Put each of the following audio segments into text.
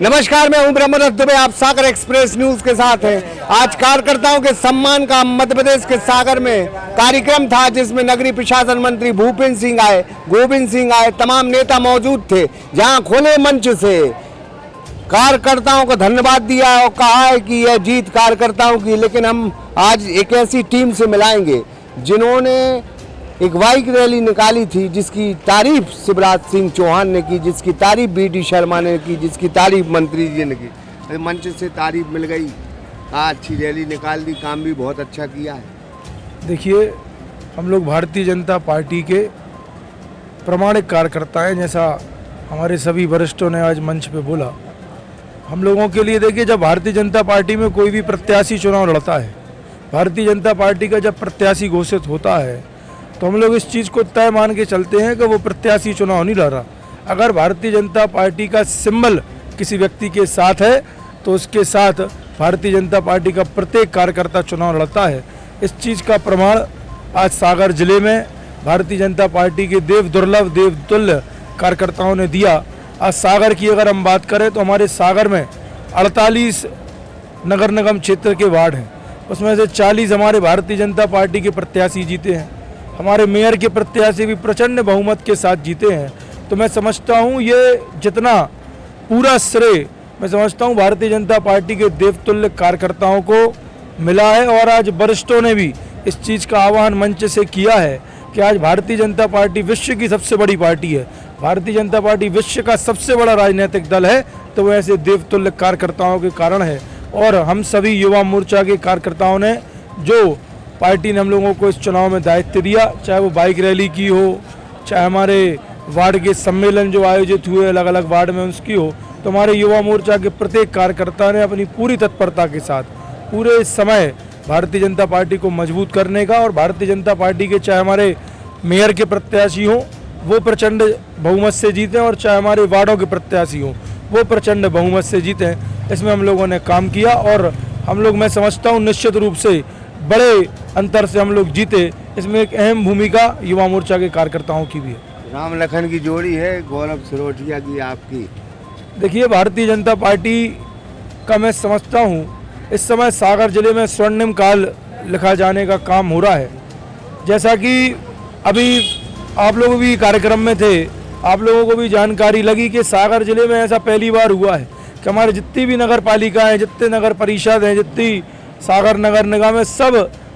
नमस्कार, मैं हूं ब्रह्मदत्त दुबे। आप सागर एक्सप्रेस न्यूज के साथ हैं। आज कार्यकर्ताओं के सम्मान का मध्य प्रदेश के सागर में कार्यक्रम था, जिसमें नगरीय प्रशासन मंत्री भूपेंद्र सिंह आए, गोविंद सिंह आए, तमाम नेता मौजूद थे। जहां खुले मंच से कार्यकर्ताओं को धन्यवाद दिया और कहा है कि यह जीत कार्यकर्ताओं की। लेकिन हम आज एक ऐसी टीम से मिलाएंगे जिन्होंने एक बाइक रैली निकाली थी, जिसकी तारीफ शिवराज सिंह चौहान ने की, जिसकी तारीफ बीडी शर्मा ने की, जिसकी तारीफ मंत्री जी ने की। मंच से तारीफ मिल गई, अच्छी रैली निकाल दी, काम भी बहुत अच्छा किया है। देखिए, हम लोग भारतीय जनता पार्टी के प्रामाणिक कार्यकर्ता हैं। जैसा हमारे सभी वरिष्ठों ने आज मंच पे बोला, हम लोगों के लिए देखिए, जब भारतीय जनता पार्टी में कोई भी प्रत्याशी चुनाव लड़ता है, भारतीय जनता पार्टी का जब प्रत्याशी घोषित होता है, तो हम लोग इस चीज़ को तय मान के चलते हैं कि वो प्रत्याशी चुनाव नहीं लड़ रहा। अगर भारतीय जनता पार्टी का सिंबल किसी व्यक्ति के साथ है, तो उसके साथ भारतीय जनता पार्टी का प्रत्येक कार्यकर्ता चुनाव लड़ता है। इस चीज़ का प्रमाण आज सागर जिले में भारतीय जनता पार्टी के देव तुल्य कार्यकर्ताओं ने दिया। आज सागर की अगर हम बात करें तो हमारे सागर में 48 नगर निगम क्षेत्र के वार्ड हैं, उसमें से 40 हमारे भारतीय जनता पार्टी के प्रत्याशी जीते हैं। हमारे मेयर के प्रत्याशी भी प्रचंड बहुमत के साथ जीते हैं। तो मैं समझता हूँ ये जितना पूरा श्रेय मैं समझता हूँ भारतीय जनता पार्टी के देवतुल्य कार्यकर्ताओं को मिला है। और आज वरिष्ठों ने भी इस चीज़ का आह्वान मंच से किया है कि आज भारतीय जनता पार्टी विश्व की सबसे बड़ी पार्टी है, भारतीय जनता पार्टी विश्व का सबसे बड़ा राजनीतिक दल है, तो वो ऐसे देवतुल्य कार्यकर्ताओं के कारण है। और हम सभी युवा मोर्चा के कार्यकर्ताओं ने, जो पार्टी ने हम लोगों को इस चुनाव में दायित्व दिया, चाहे वो बाइक रैली की हो, चाहे हमारे वार्ड के सम्मेलन जो आयोजित हुए अलग अलग वार्ड में उसकी हो, तो हमारे युवा मोर्चा के प्रत्येक कार्यकर्ता ने अपनी पूरी तत्परता के साथ पूरे समय भारतीय जनता पार्टी को मजबूत करने का, और भारतीय जनता पार्टी के चाहे हमारे मेयर के प्रत्याशी हों वो प्रचंड बहुमत से जीते, और चाहे हमारे वार्डों के प्रत्याशी हों वो प्रचंड बहुमत से जीते, इसमें हम लोगों ने काम किया। और हम लोग, मैं समझता हूँ, निश्चित रूप से बड़े अंतर से हम लोग जीते। इसमें एक अहम भूमिका युवा मोर्चा के कार्यकर्ताओं की भी है। राम लखन की जोड़ी है, गौरव सिरोठिया की आपकी। देखिए, भारतीय जनता पार्टी का मैं समझता हूँ इस समय सागर जिले में स्वर्णिम काल लिखा जाने का काम हो रहा है। जैसा कि अभी आप लोग भी कार्यक्रम में थे, आप लोगों को भी जानकारी लगी कि सागर जिले में ऐसा पहली बार हुआ है कि हमारे जितनी भी नगर पालिका हैं, जितने नगर परिषद हैं, जितनी सागर नगर निगम में, सब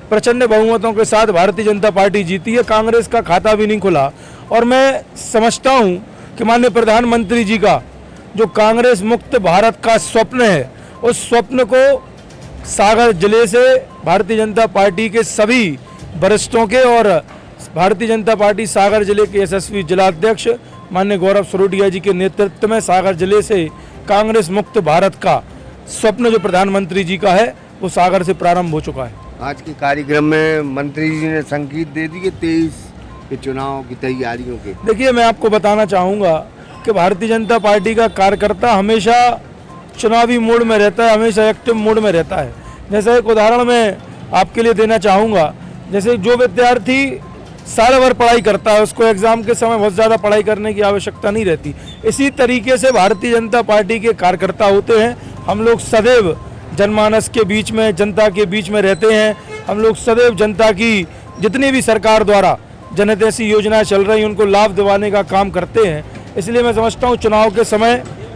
प्रचंड बहुमतों के साथ भारतीय जनता पार्टी जीती है। कांग्रेस का खाता भी नहीं खुला। और मैं समझता हूं कि माननीय प्रधानमंत्री जी का जो कांग्रेस मुक्त भारत का स्वप्न है, उस स्वप्न को सागर जिले से भारतीय जनता पार्टी के सभी वरिष्ठों के और भारतीय जनता पार्टी सागर जिले के यशस्वी जिलाध्यक्ष माननीय गौरव सिरोठिया जी के नेतृत्व में सागर जिले से कांग्रेस मुक्त भारत का स्वप्न जो प्रधानमंत्री जी का है, वो सागर से प्रारंभ हो चुका है। आज के कार्यक्रम में मंत्री जी ने संकेत दे दिए 23 के चुनाव की तैयारियों के। देखिए, मैं आपको बताना चाहूँगा कि भारतीय जनता पार्टी का कार्यकर्ता हमेशा चुनावी मोड में रहता है, हमेशा एक्टिव मोड में रहता है। जैसे एक उदाहरण मैं आपके लिए देना चाहूँगा, जैसे जो विद्यार्थी साल भर पढ़ाई करता है, उसको एग्ज़ाम के समय बहुत ज़्यादा पढ़ाई करने की आवश्यकता नहीं रहती। इसी तरीके से भारतीय जनता पार्टी के कार्यकर्ता होते हैं। हम लोग सदैव जनमानस के बीच में, जनता के बीच में रहते हैं। हम लोग सदैव जनता की जितनी भी सरकार द्वारा जनहितैषी योजनाएं चल रही हैं, उनको लाभ दिलाने का काम करते हैं। इसलिए मैं समझता हूँ चुनाव के समय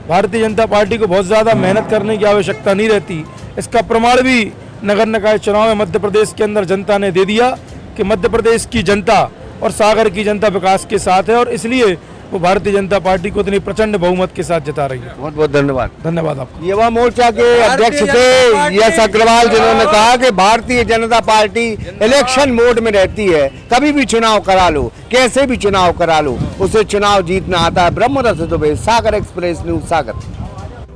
भारतीय जनता पार्टी को बहुत ज़्यादा मेहनत करने की आवश्यकता नहीं रहती। इसका प्रमाण भी नगर निकाय चुनाव में मध्य प्रदेश के अंदर जनता ने दे दिया कि मध्य प्रदेश की जनता और सागर की जनता विकास के साथ है, और इसलिए वो भारतीय जनता पार्टी को इतनी प्रचंड बहुमत के साथ जिता रही है। बहुत बहुत धन्यवाद। धन्यवाद आपको। युवा मोर्चा के अध्यक्ष थे यश अग्रवाल, जिन्होंने कहा कि Bharatiya Janata party election mode में रहती है, कभी भी चुनाव करा लो, कैसे भी चुनाव करा लो, उसे चुनाव जीतना आता है। ब्रह्मदत्त दुबे, सागर एक्सप्रेस न्यूज, सागर।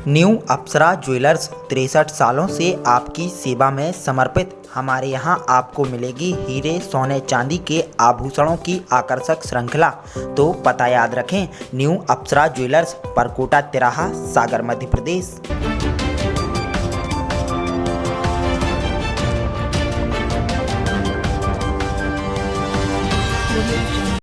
न्यू अप्सरा ज्वेलर्स 63 सालों से आपकी सेवा में समर्पित। हमारे यहाँ आपको मिलेगी हीरे, सोने, चांदी के आभूषणों की आकर्षक श्रृंखला। तो पता याद रखें, न्यू अप्सरा ज्वेलर्स, परकोटा तिराहा, सागर, मध्य प्रदेश।